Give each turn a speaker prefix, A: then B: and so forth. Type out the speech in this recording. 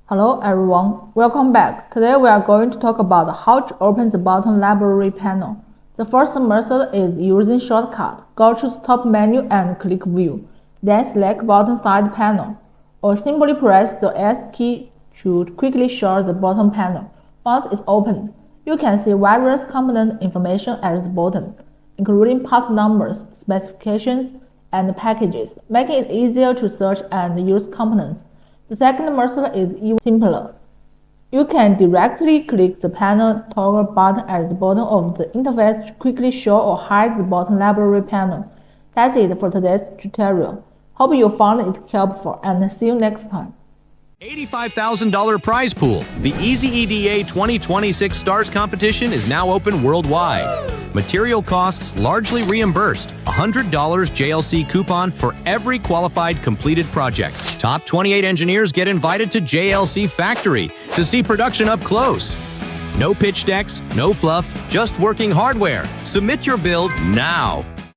A: Hello everyone, welcome back. Today we are going to talk about how to open the button library panel. The first method is using shortcut. Go to the top menu and click View, then select Button Side Panel, or simply press the S key to quickly show the bottom panel. Once it's open, you can see various component information at the bottom, including part numbers, specifications, and packages, making it easier to search and use components. The second method is even simpler. You can directly click the panel toggle button at the bottom of the interface to quickly show or hide the button library panel. That's it for today's tutorial. Hope you found it helpful and see you next time.
B: $85,000 prize pool. The EasyEDA 2026 Stars competition is now open worldwide. Material costs largely reimbursed. $100 JLC coupon for every qualified completed project. Top 28 engineers get invited to JLC Factory to see production up close. No pitch decks, no fluff, just working hardware. Submit your build now.